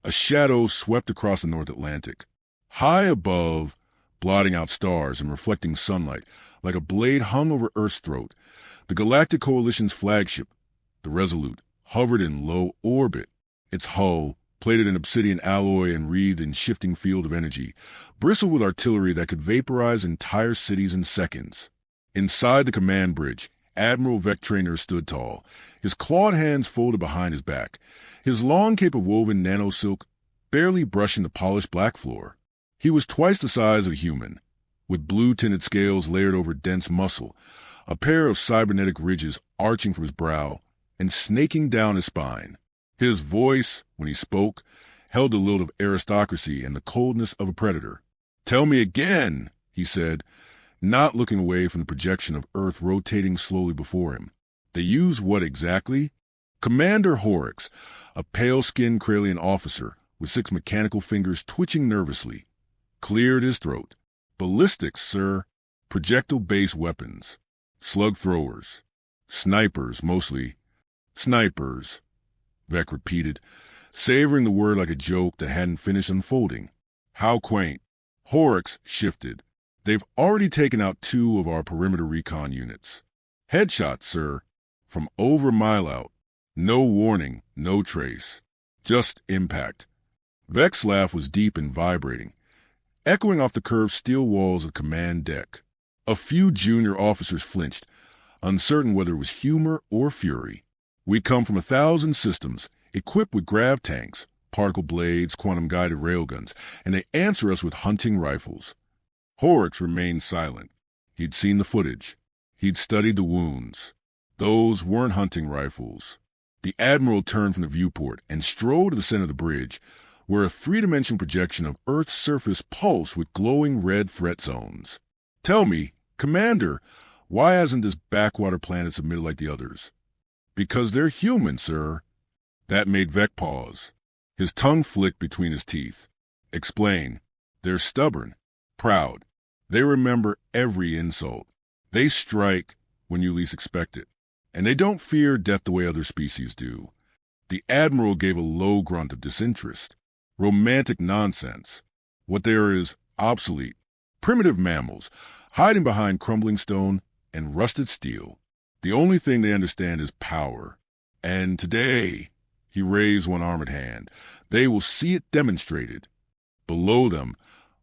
A shadow swept across the North Atlantic. High above, blotting out stars and reflecting sunlight, like a blade hung over Earth's throat, the Galactic Coalition's flagship, the Resolute, hovered in low orbit. Its hull, plated in obsidian alloy and wreathed in shifting field of energy, bristled with artillery that could vaporize entire cities in seconds. Inside the command bridge, Admiral Vectrainer stood tall, his clawed hands folded behind his back, his long cape of woven nanosilk barely brushing the polished black floor. He was twice the size of a human, with blue-tinted scales layered over dense muscle, a pair of cybernetic ridges arching from his brow and snaking down his spine. His voice, when he spoke, held the lilt of aristocracy and the coldness of a predator. "Tell me again," he said, not looking away from the projection of Earth rotating slowly before him. "They use what exactly?" Commander Horrocks, a pale-skinned Kralian officer with 6 mechanical fingers twitching nervously, cleared his throat. "Ballistics, sir. Projectile-based weapons. Slug throwers. Snipers, mostly." "Snipers," Vec repeated, savoring the word like a joke that hadn't finished unfolding. "How quaint." Horrocks shifted. "They've already taken out 2 of our perimeter recon units. Headshots, sir. From over a mile out. No warning, no trace. Just impact." Vec's laugh was deep and vibrating, echoing off the curved steel walls of the command deck. A few junior officers flinched, uncertain whether it was humor or fury. "We come from 1,000 systems, equipped with grav tanks, particle blades, quantum-guided railguns, and they answer us with hunting rifles." Horrocks remained silent. He'd seen the footage. He'd studied the wounds. Those weren't hunting rifles. The Admiral turned from the viewport and strode to the center of the bridge, where a 3-dimensional projection of Earth's surface pulsed with glowing red threat zones. "Tell me, Commander, why hasn't this backwater planet submitted like the others?" "Because they're human, sir." That made Vec pause. His tongue flicked between his teeth. "Explain." "They're stubborn, proud. They remember every insult. They strike when you least expect it. And they don't fear death the way other species do." The Admiral gave a low grunt of disinterest. "Romantic nonsense. What they are is obsolete. Primitive mammals, hiding behind crumbling stone and rusted steel. The only thing they understand is power. And today," he raised one armored hand, "they will see it demonstrated." Below them,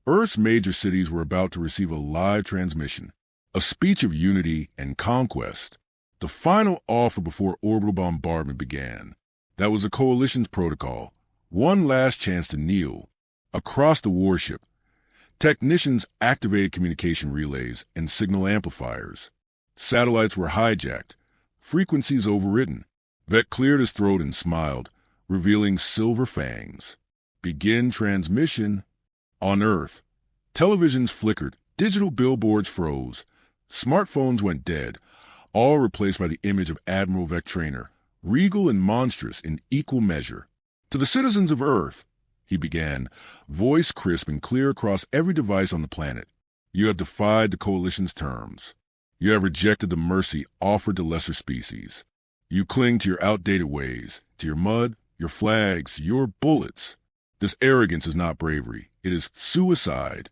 Earth's major cities were about to receive a live transmission, a speech of unity and conquest. The final offer before orbital bombardment began. That was the Coalition's protocol. One last chance to kneel. Across the warship, technicians activated communication relays and signal amplifiers. Satellites were hijacked, frequencies overridden. Vec cleared his throat and smiled, revealing silver fangs. "Begin transmission." On Earth, televisions flickered, digital billboards froze, smartphones went dead, all replaced by the image of Admiral Vectrainer, regal and monstrous in equal measure. "To the citizens of Earth," he began, voice crisp and clear across every device on the planet. "You have defied the Coalition's terms. You have rejected the mercy offered to lesser species. You cling to your outdated ways, to your mud, your flags, your bullets. This arrogance is not bravery. It is suicide."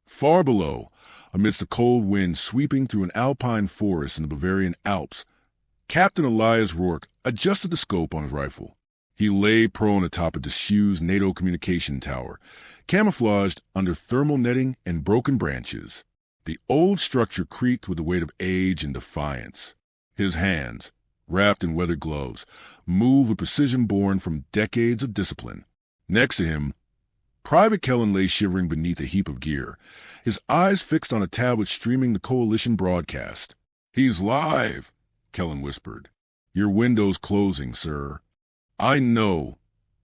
Far below, amidst the cold wind sweeping through an alpine forest in the Bavarian Alps, Captain Elias Rourke adjusted the scope on his rifle. He lay prone atop a disused NATO communication tower, camouflaged under thermal netting and broken branches. The old structure creaked with the weight of age and defiance. His hands, wrapped in weathered gloves, moved with precision born from decades of discipline. Next to him, Private Kellen lay shivering beneath a heap of gear, his eyes fixed on a tablet streaming the Coalition broadcast. "He's live," Kellen whispered. "Your window's closing, sir." "I know,"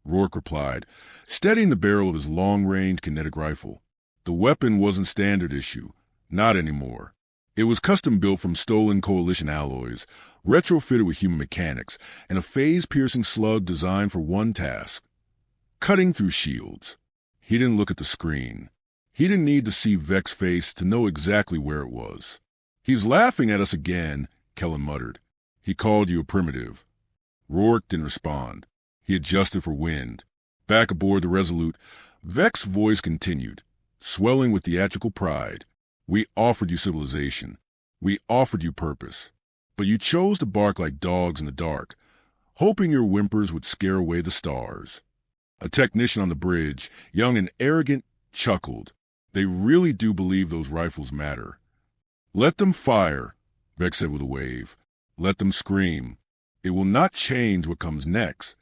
Rourke replied, steadying the barrel of his long-range kinetic rifle. The weapon wasn't standard issue. Not anymore. It was custom-built from stolen Coalition alloys, retrofitted with human mechanics, and a phase-piercing slug designed for one task: cutting through shields. He didn't look at the screen. He didn't need to see Vec's face to know exactly where it was. "He's laughing at us again," Kellen muttered. "He called you a primitive." Rourke didn't respond. He adjusted for wind. Back aboard the Resolute, Vec's voice continued, swelling with theatrical pride. We offered you civilization. We offered you purpose. But you chose to bark like dogs in the dark, hoping your whimpers would scare away the stars. A technician on the bridge, young and arrogant, chuckled. They really do believe those rifles matter. Let them fire, Vec said with a wave. Let them scream. It will not change what comes next.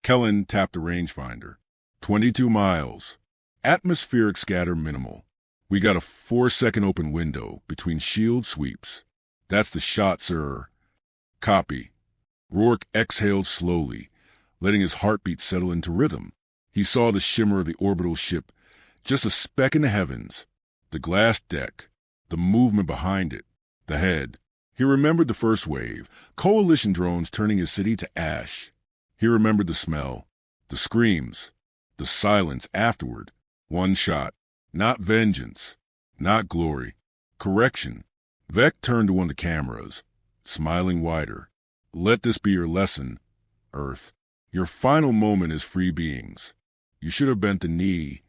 Kellen tapped the rangefinder. 22 miles. Atmospheric scatter minimal. We got a 4-second open window between shield sweeps. That's the shot, sir. Copy. Rourke exhaled slowly, letting his heartbeat settle into rhythm. He saw the shimmer of the orbital ship, just a speck in the heavens. The glass deck, the movement behind it, the head. He remembered the first wave, coalition drones turning his city to ash. He remembered the smell, the screams, the silence afterward. One shot. Not vengeance. Not glory. Correction. Vec turned to one of the cameras, smiling wider. Let this be your lesson, Earth. Your final moment as free beings. You should have bent the knee.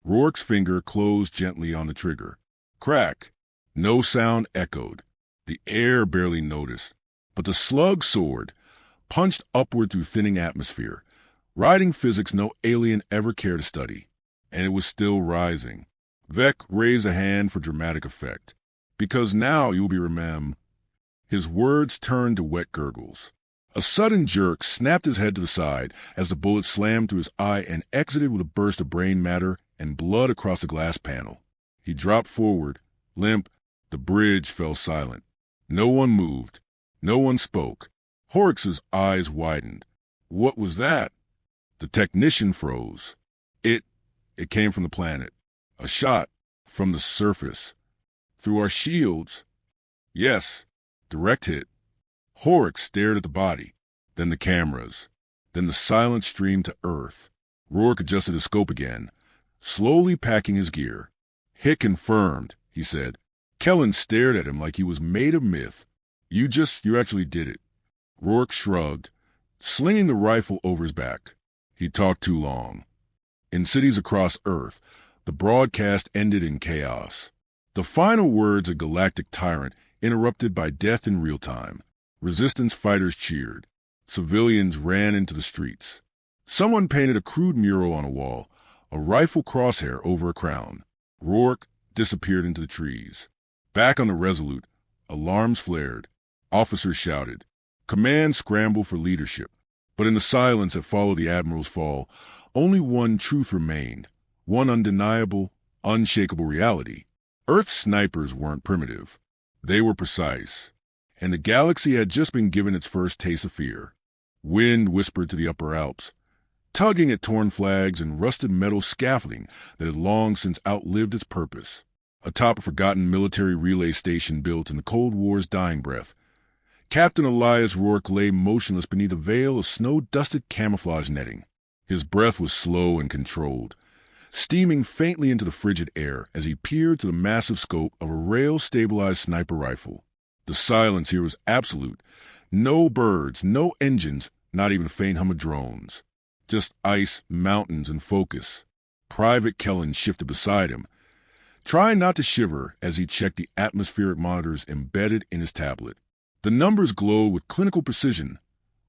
Rourke's finger closed gently on the trigger. Crack. No sound echoed. The air barely noticed. But the slug soared, punched upward through thinning atmosphere, riding physics no alien ever cared to study. And it was still rising. Vec raised a hand for dramatic effect. Because now you'll be remembered. His words turned to wet gurgles. A sudden jerk snapped his head to the side as the bullet slammed through his eye and exited with a burst of brain matter and blood across the glass panel. He dropped forward, limp. The bridge fell silent. No one moved. No one spoke. Horrocks' eyes widened. What was that? The technician froze. It came from the planet. A shot from the surface. Through our shields. Yes. Direct hit. Horrocks stared at the body, then the cameras, then the silent stream to Earth. Rourke adjusted his scope again, slowly packing his gear. Hit confirmed, he said. Kellen stared at him like he was made of myth. You actually did it. Rourke shrugged, slinging the rifle over his back. He talked too long. In cities across Earth, the broadcast ended in chaos. The final words of Galactic tyrant interrupted by death in real time. Resistance fighters cheered. Civilians ran into the streets. Someone painted a crude mural on a wall, a rifle crosshair over a crown. Rourke disappeared into the trees. Back on the Resolute, alarms flared. Officers shouted. Command scrambled for leadership. But in the silence that followed the Admiral's fall, only one truth remained, one undeniable, unshakable reality. Earth's snipers weren't primitive. They were precise. And the galaxy had just been given its first taste of fear. Wind whispered to the upper Alps, tugging at torn flags and rusted metal scaffolding that had long since outlived its purpose. Atop a forgotten military relay station built in the Cold War's dying breath, Captain Elias Rourke lay motionless beneath a veil of snow-dusted camouflage netting. His breath was slow and controlled, steaming faintly into the frigid air as he peered through the massive scope of a rail-stabilized sniper rifle. The silence here was absolute. No birds, no engines, not even a faint hum of drones. Just ice, mountains, and focus. Private Kellen shifted beside him, trying not to shiver as he checked the atmospheric monitors embedded in his tablet. The numbers glowed with clinical precision.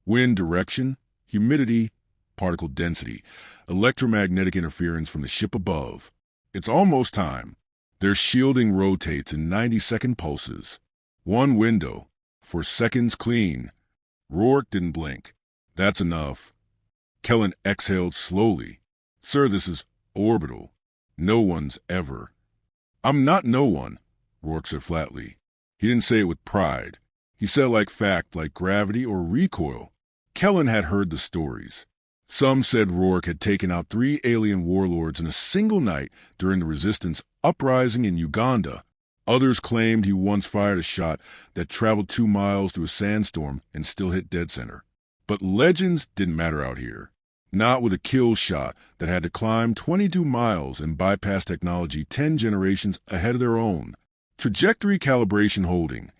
Wind direction, humidity, particle density, electromagnetic interference from the ship above. It's almost time. Their shielding rotates in 90-second pulses. One window, for seconds clean. Rourke didn't blink. That's enough. Kellen exhaled slowly. Sir, this is orbital. No one's ever. I'm not no one, Rourke said flatly. He didn't say it with pride. He said like fact, like gravity or recoil. Kellen had heard the stories. Some said Rourke had taken out 3 alien warlords in a single night during the resistance uprising in Uganda. Others claimed he once fired a shot that traveled 2 miles through a sandstorm and still hit dead center. But legends didn't matter out here. Not with a kill shot that had to climb 22 miles and bypass technology 10 generations ahead of their own. Trajectory calibration holding,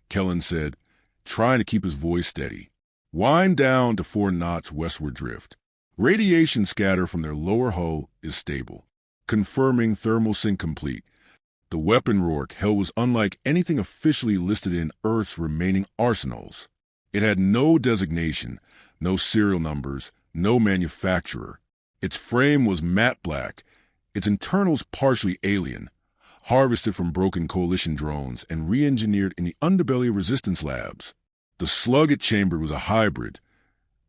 Kellen said, trying to keep his voice steady. Wind down to 4 knots westward drift. Radiation scatter from their lower hull is stable, confirming thermal sync complete. The weapon Rourke held was unlike anything officially listed in Earth's remaining arsenals. It had no designation, no serial numbers, no manufacturer. Its frame was matte black, its internals partially alien, harvested from broken coalition drones and re-engineered in the underbelly of resistance labs. The slug it chambered was a hybrid,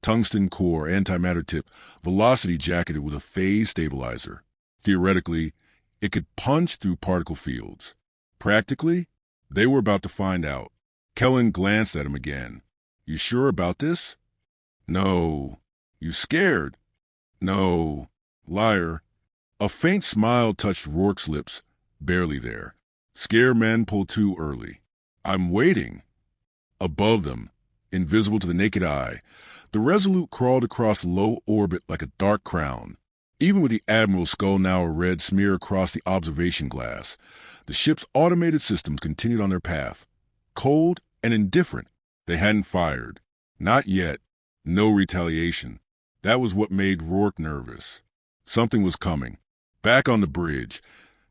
tungsten core, antimatter tip, velocity jacketed with a phase stabilizer. Theoretically, it could punch through particle fields. Practically, they were about to find out. Kellen glanced at him again. You sure about this? No. You scared? No. Liar. A faint smile touched Rourke's lips, barely there. Scare men pull too early. I'm waiting. Above them, invisible to the naked eye, the Resolute crawled across low orbit like a dark crown. Even with the Admiral's skull now a red smear across the observation glass, the ship's automated systems continued on their path. Cold and indifferent, they hadn't fired. Not yet. No retaliation. That was what made Rourke nervous. Something was coming. Back on the bridge,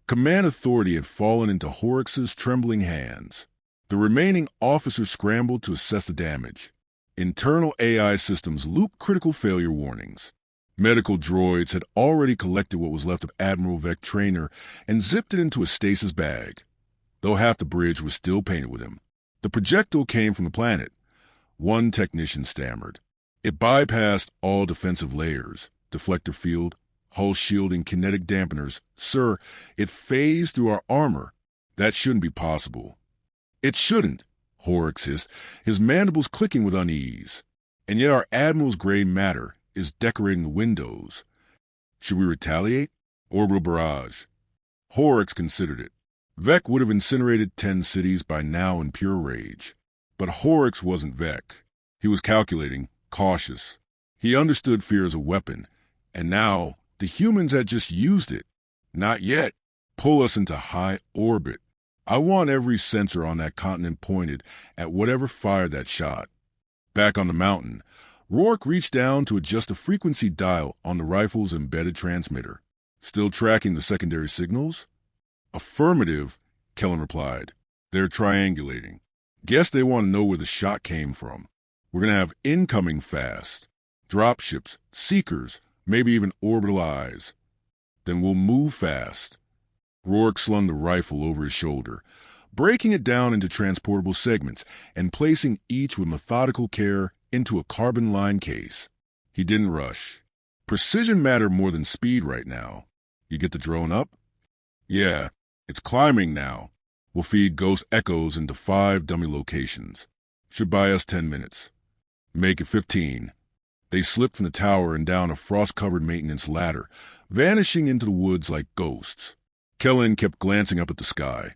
command authority had fallen into Horrocks' trembling hands. The remaining officers scrambled to assess the damage. Internal AI systems looped critical failure warnings. Medical droids had already collected what was left of Admiral Vec Traynor and zipped it into a stasis bag, though half the bridge was still painted with him. The projectile came from the planet. One technician stammered. It bypassed all defensive layers, deflector field, hull shielding, kinetic dampeners. Sir, it phased through our armor. That shouldn't be possible. It shouldn't, Horrocks hissed, his mandibles clicking with unease. And yet our Admiral's gray matter is decorating the windows. Should we retaliate? Orbital barrage. Horrocks considered it. Vec would have incinerated 10 cities by now in pure rage. But Horrocks wasn't Vec. He was calculating, cautious. He understood fear as a weapon, and now the humans had just used it. Not yet. Pull us into high orbit. I want every sensor on that continent pointed at whatever fired that shot. Back on the mountain, Rourke reached down to adjust the frequency dial on the rifle's embedded transmitter. Still tracking the secondary signals? Affirmative, Kellen replied. They're triangulating. Guess they want to know where the shot came from. We're going to have incoming fast. Dropships, seekers, maybe even orbital eyes. Then we'll move fast. Rourke slung the rifle over his shoulder, breaking it down into transportable segments and placing each with methodical care into a carbon line case. He didn't rush. Precision mattered more than speed right now. You get the drone up? Yeah, it's climbing now. We'll feed ghost echoes into 5 dummy locations. Should buy us 10 minutes. Make it 15. They slipped from the tower and down a frost-covered maintenance ladder, vanishing into the woods like ghosts. Kellen kept glancing up at the sky,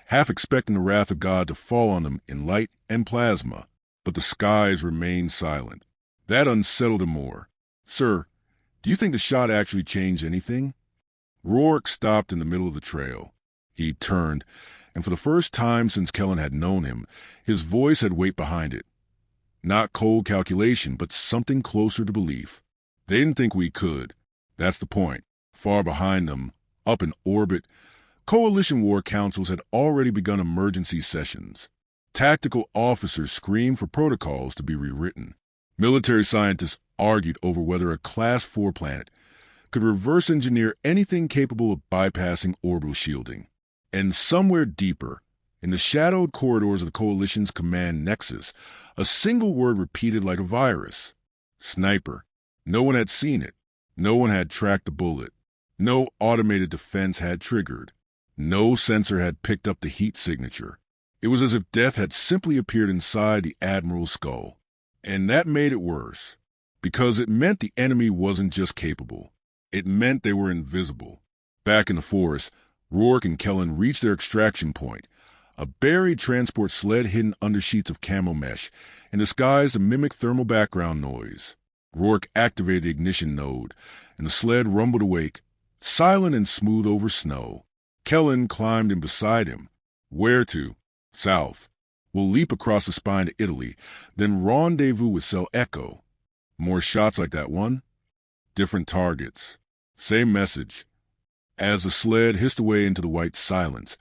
half expecting the wrath of God to fall on them in light and plasma. But the skies remained silent. That unsettled him more. Sir, do you think the shot actually changed anything? Rourke stopped in the middle of the trail. He turned, and for the first time since Kellen had known him, his voice had weight behind it. Not cold calculation, but something closer to belief. They didn't think we could. That's the point. Far behind them, up in orbit, coalition war councils had already begun emergency sessions. Tactical officers screamed for protocols to be rewritten. Military scientists argued over whether a Class 4 planet could reverse engineer anything capable of bypassing orbital shielding. And somewhere deeper, in the shadowed corridors of the Coalition's command nexus, a single word repeated like a virus. Sniper. No one had seen it. No one had tracked the bullet. No automated defense had triggered. No sensor had picked up the heat signature. It was as if death had simply appeared inside the Admiral's skull. And that made it worse, because it meant the enemy wasn't just capable. It meant they were invisible. Back in the forest, Rourke and Kellen reached their extraction point, a buried transport sled hidden under sheets of camo mesh and disguised to mimic thermal background noise. Rourke activated the ignition node, and the sled rumbled awake, silent and smooth over snow. Kellen climbed in beside him. Where to? South. We'll leap across the spine to Italy, then rendezvous with Cell Echo. More shots like that one? different targets. Same message. As the sled hissed away into the white silence,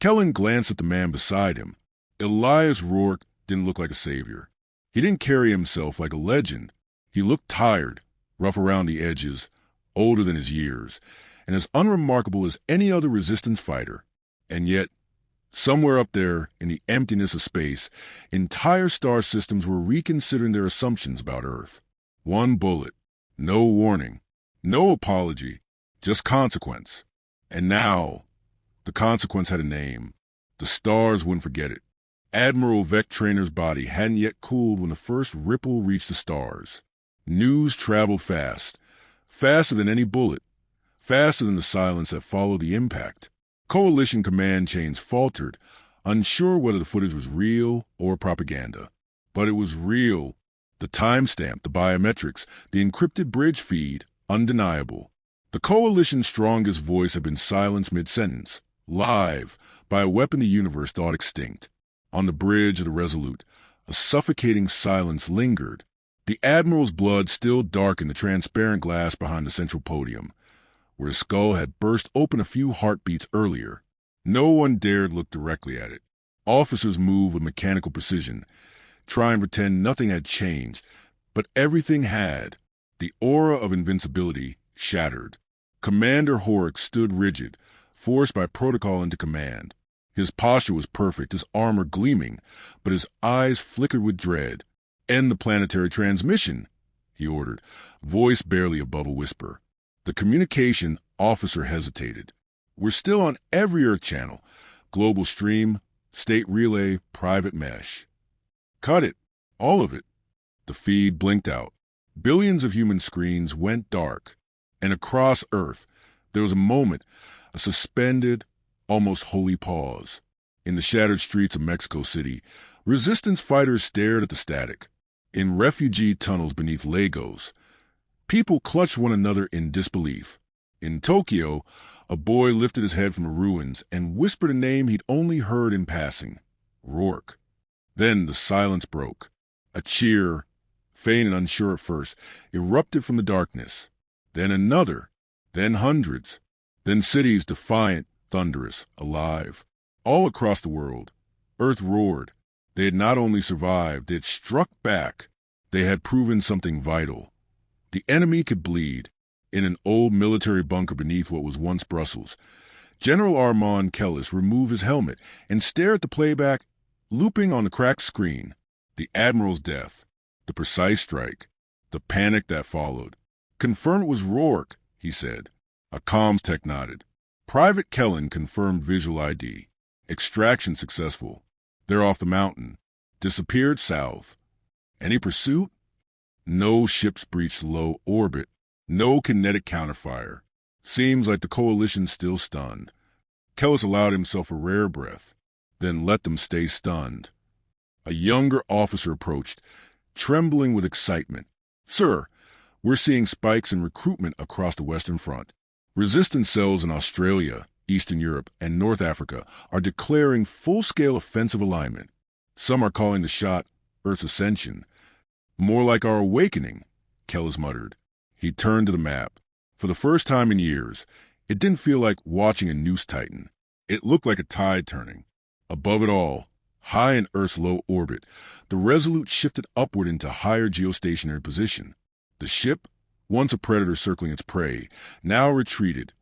Kellen glanced at the man beside him. Elias Rourke didn't look like a savior. He didn't carry himself like a legend. He looked tired, rough around the edges, older than his years, and as unremarkable as any other resistance fighter. And yet, somewhere up there in the emptiness of space, entire star systems were reconsidering their assumptions about Earth. One bullet, no warning, no apology, just consequence. And now, the consequence had a name. The stars wouldn't forget it. Admiral Vec Trainer's body hadn't yet cooled when the first ripple reached the stars. News traveled fast, faster than any bullet, faster than the silence that followed the impact. Coalition command chains faltered, unsure whether the footage was real or propaganda. But it was real. The timestamp, the biometrics, the encrypted bridge feed, undeniable. The Coalition's strongest voice had been silenced mid-sentence, live, by a weapon the universe thought extinct. On the bridge of the Resolute, a suffocating silence lingered. The Admiral's blood still darkened the transparent glass behind the central podium, where his skull had burst open a few heartbeats earlier. No one dared look directly at it. Officers moved with mechanical precision, trying to pretend nothing had changed, but everything had. The aura of invincibility shattered. Commander Horrocks stood rigid, forced by protocol into command. His posture was perfect, his armor gleaming, but his eyes flickered with dread. "End the planetary transmission," he ordered, voice barely above a whisper. The communication officer hesitated. "We're still on every Earth channel. Global stream, state relay, private mesh." "Cut it. All of it." The feed blinked out. Billions of human screens went dark. And across Earth, there was a moment, a suspended, almost holy pause. In the shattered streets of Mexico City, resistance fighters stared at the static. In refugee tunnels beneath Lagos, people clutched one another in disbelief. In Tokyo, a boy lifted his head from the ruins and whispered a name he'd only heard in passing: Rourke. Then the silence broke. A cheer, faint and unsure at first, erupted from the darkness. Then another, then hundreds, then cities defiant, thunderous, alive. All across the world, Earth roared. They had not only survived, they had struck back. They had proven something vital. The enemy could bleed. In an old military bunker beneath what was once Brussels, General Armand Kellis removed his helmet and stared at the playback, looping on the cracked screen. The Admiral's death, the precise strike, the panic that followed. "Confirm it was Rourke," he said. A comms tech nodded. Private Kellen confirmed visual ID. Extraction successful. They're off the mountain. Disappeared south. Any pursuit? No ships breached low orbit. No kinetic counterfire. Seems like the Coalition's still stunned. Kellis allowed himself a rare breath, then let them stay stunned. A younger officer approached, trembling with excitement. "Sir, we're seeing spikes in recruitment across the Western Front. Resistance cells in Australia, Eastern Europe, and North Africa are declaring full-scale offensive alignment. Some are calling the shot Earth's ascension. More like our awakening," Kellis muttered. He turned to the map. For the first time in years, it didn't feel like watching a noose tighten. It looked like a tide turning. Above it all, high in Earth's low orbit, the Resolute shifted upward into higher geostationary position. The ship, once a predator circling its prey, now retreated,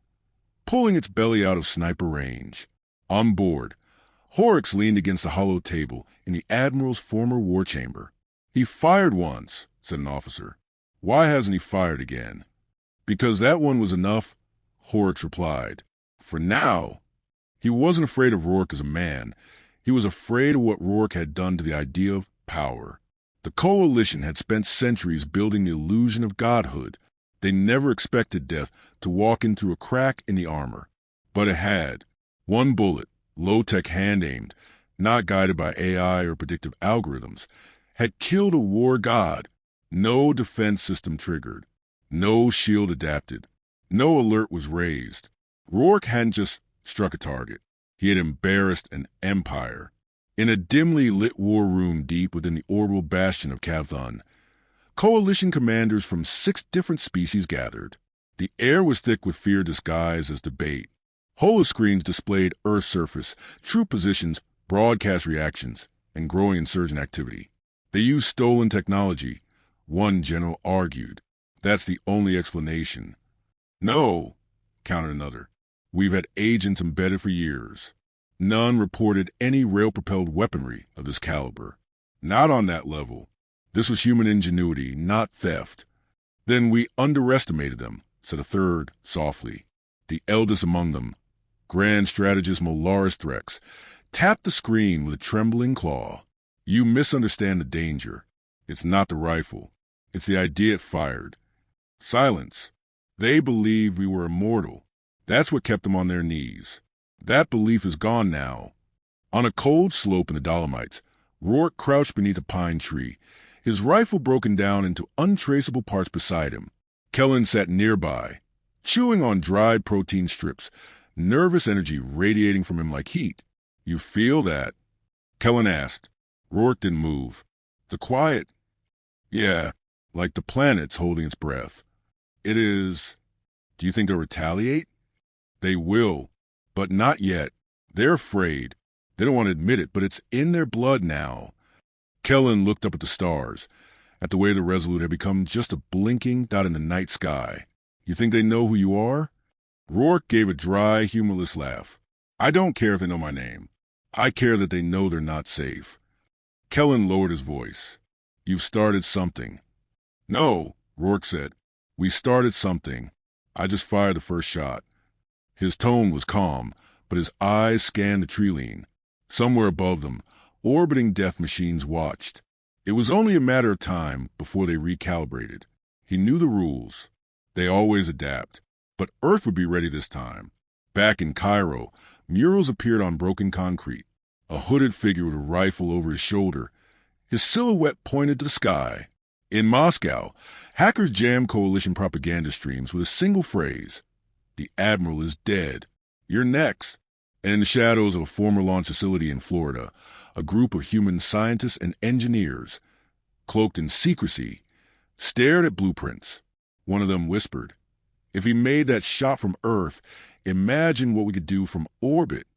pulling its belly out of sniper range. On board, Horrocks leaned against the hollow table in the Admiral's former war chamber. "He fired once," said an officer. "Why hasn't he fired again?" "Because that one was enough," Horrocks replied. "For now." He wasn't afraid of Rourke as a man. He was afraid of what Rourke had done to the idea of power. The Coalition had spent centuries building the illusion of godhood. They never expected death to walk in through a crack in the armor. But it had. One bullet, low-tech hand-aimed, not guided by AI or predictive algorithms, had killed a war god. No defense system triggered. No shield adapted. No alert was raised. Rourke hadn't just struck a target. He had embarrassed an empire. In a dimly lit war room deep within the orbital bastion of Kavthun, Coalition commanders from 6 different species gathered. The air was thick with fear disguised as debate. Holoscreens displayed Earth's surface, troop positions, broadcast reactions, and growing insurgent activity. They used stolen technology. One general argued. That's the only explanation. No, countered another. We've had agents embedded for years. None reported any rail-propelled weaponry of this caliber. Not on that level. This was human ingenuity, not theft. Then we underestimated them, said a third softly. The eldest among them, Grand Strategist Molaris Threx, tapped the screen with a trembling claw. You misunderstand the danger. It's not the rifle. It's the idea it fired. Silence. They believed we were immortal. That's what kept them on their knees. That belief is gone now. On a cold slope in the Dolomites, Rourke crouched beneath a pine tree, his rifle broken down into untraceable parts beside him. Kellen sat nearby, chewing on dried protein strips, nervous energy radiating from him like heat. You feel that? Kellen asked. Rourke didn't move. The quiet. Yeah, like the planet's holding its breath. It is. Do you think they'll retaliate? They will, but not yet. They're afraid. They don't want to admit it, but it's in their blood now. Kellen looked up at the stars, at the way the Resolute had become just a blinking dot in the night sky. You think they know who you are? Rourke gave a dry, humorless laugh. I don't care if they know my name. I care that they know they're not safe. Kellen lowered his voice. You've started something. No, Rourke said. We started something. I just fired the first shot. His tone was calm, but his eyes scanned the tree line. Somewhere above them, orbiting death machines watched. It was only a matter of time before they recalibrated. He knew the rules. They always adapt. But Earth would be ready this time. Back in Cairo, murals appeared on broken concrete. A hooded figure with a rifle over his shoulder. His silhouette pointed to the sky. In Moscow, hackers jammed coalition propaganda streams with a single phrase. The Admiral is dead. You're next. And in the shadows of a former launch facility in Florida, a group of human scientists and engineers, cloaked in secrecy, stared at blueprints. One of them whispered, if he made that shot from Earth, imagine what we could do from orbit.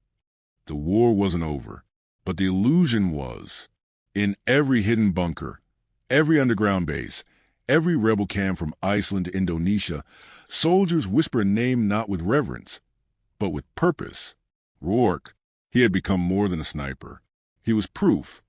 The war wasn't over, but the illusion was. In every hidden bunker, every underground base, every rebel camp from Iceland to Indonesia, soldiers whisper a name not with reverence, but with purpose. Rourke. He had become more than a sniper. He was proof.